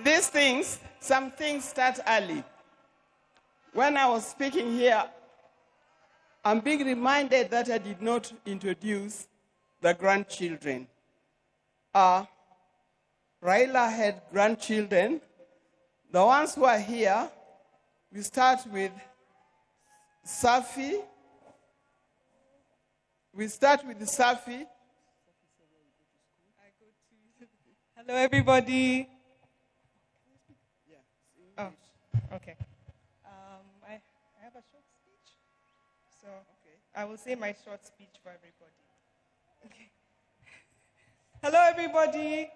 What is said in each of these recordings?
These things, some things start early. When I was speaking here, I'm being reminded that I did not introduce the grandchildren. Raila had grandchildren. The ones who are here, we start with Safi. Hello, everybody. Oh, okay. I have a short speech, so I will say my short speech for everybody. Okay. Hello, everybody.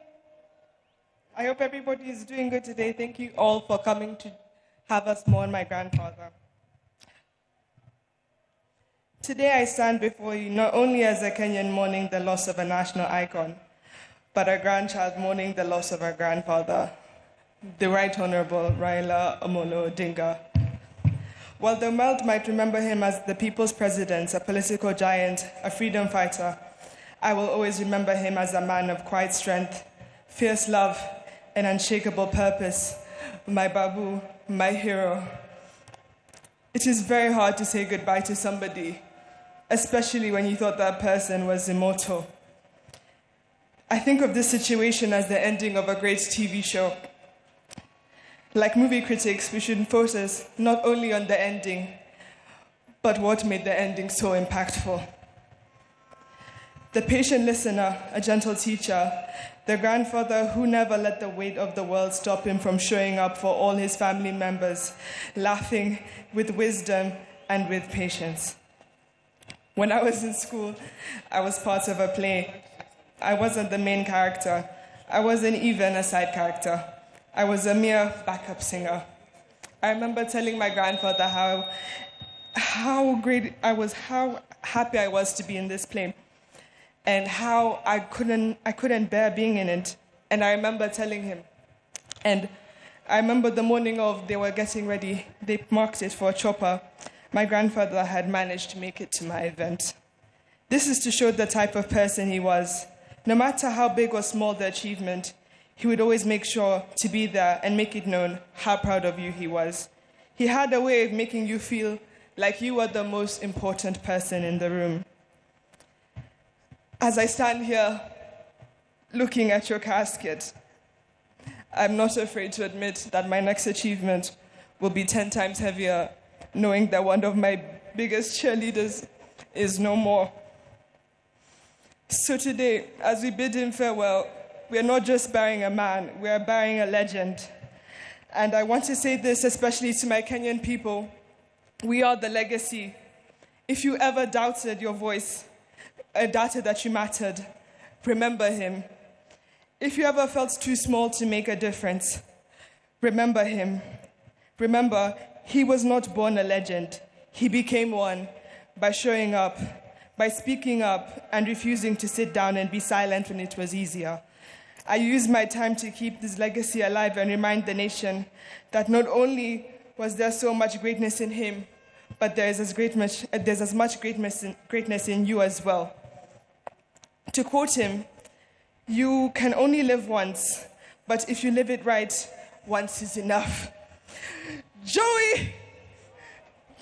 I hope everybody is doing good today. Thank you all for coming to have us mourn my grandfather. Today I stand before you not only as a Kenyan mourning the loss of a national icon, but a grandchild mourning the loss of our grandfather, the Right Honorable Raila Odinga. While the world might remember him as the people's president, a political giant, a freedom fighter, I will always remember him as a man of quiet strength, fierce love, and unshakable purpose, my babu, my hero. It is very hard to say goodbye to somebody, especially when you thought that person was immortal. I think of this situation as the ending of a great TV show. Like movie critics, we should focus not only on the ending, but what made the ending so impactful. The patient listener, a gentle teacher, the grandfather who never let the weight of the world stop him from showing up for all his family members, laughing with wisdom and with patience. When I was in school, I was part of a play. I wasn't the main character. I wasn't even a side character. I was a mere backup singer. I remember telling my grandfather how great I was, how happy I was to be in this play, and how I couldn't bear being in it. And I remember telling him. And I remember the morning of they were getting ready, they marked it for a chopper. My grandfather had managed to make it to my event. This is to show the type of person he was. No matter how big or small the achievement, he would always make sure to be there and make it known how proud of you he was. He had a way of making you feel like you were the most important person in the room. As I stand here looking at your casket, I'm not afraid to admit that my next achievement will be 10 times heavier, knowing that one of my biggest cheerleaders is no more. So today, as we bid him farewell, we are not just burying a man, we are burying a legend. And I want to say this especially to my Kenyan people. We are the legacy. If you ever doubted your voice, doubted that you mattered, remember him. If you ever felt too small to make a difference, remember him. Remember, he was not born a legend. He became one by showing up, by speaking up and refusing to sit down and be silent when it was easier. I use my time to keep this legacy alive and remind the nation that not only was there so much greatness in him, but there's as much greatness in you as well. To quote him, you can only live once, but if you live it right, once is enough. Joey!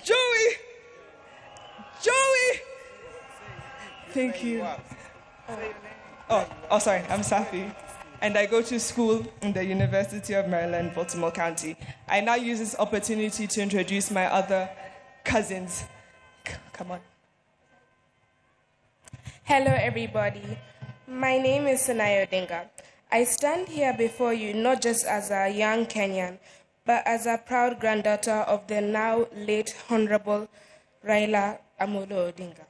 Joey! Joey! Thank you. Oh, sorry, I'm Safi. And I go to school in the University of Maryland, Baltimore County. I now use this opportunity to introduce my other cousins. Come on. Hello, everybody. My name is Raila Odinga. I stand here before you not just as a young Kenyan, but as a proud granddaughter of the now late Honorable Raila Odinga.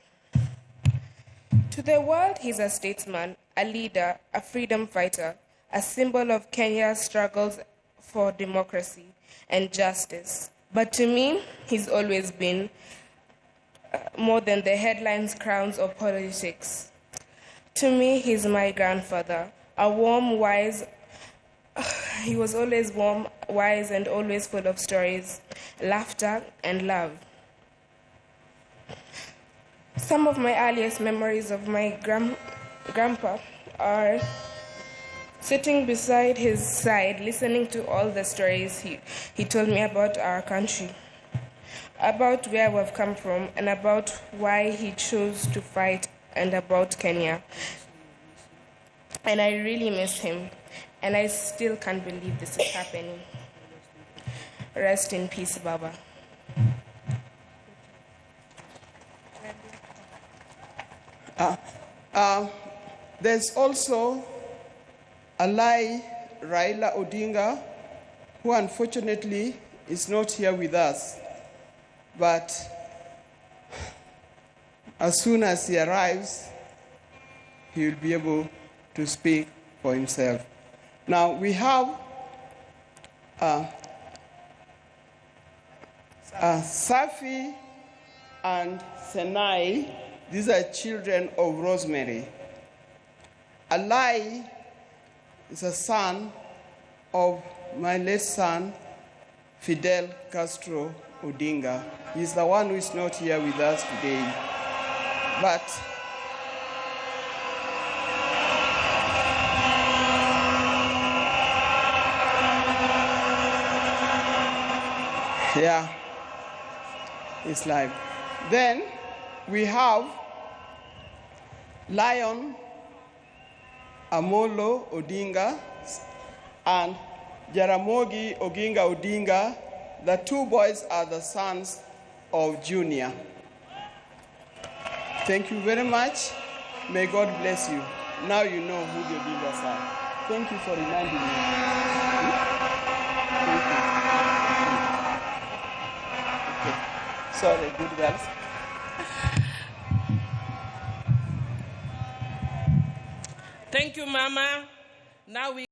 To the world, he's a statesman, a leader, a freedom fighter, a symbol of Kenya's struggles for democracy and justice. But to me, he's always been more than the headlines, crowns, or politics. To me, he's my grandfather, a warm, wise. He was always warm, wise, and always full of stories. laughter, and love. Some of my earliest memories of my grandpa are sitting beside his side, listening to all the stories he told me about our country, about where we've come from, and about why he chose to fight, and about Kenya. And I really miss him, and I still can't believe this is happening. Rest in peace, Baba. There's also Raila Odinga, who unfortunately is not here with us. But as soon as he arrives, he will be able to speak for himself. Now we have Safi and Senai. These are children of Rosemary. Alai is a son of my late son, Fidel Castro Odinga. He's the one who is not here with us today. But yeah, it's live. Then we have Lion Amolo Odinga and Jaramogi Oginga Odinga. The two boys are the sons of Junior. Thank you very much. May God bless you. Now you know who the Odingas are. Thank you for reminding me. Okay. Sorry, good girls. Thank you, Mama. Now we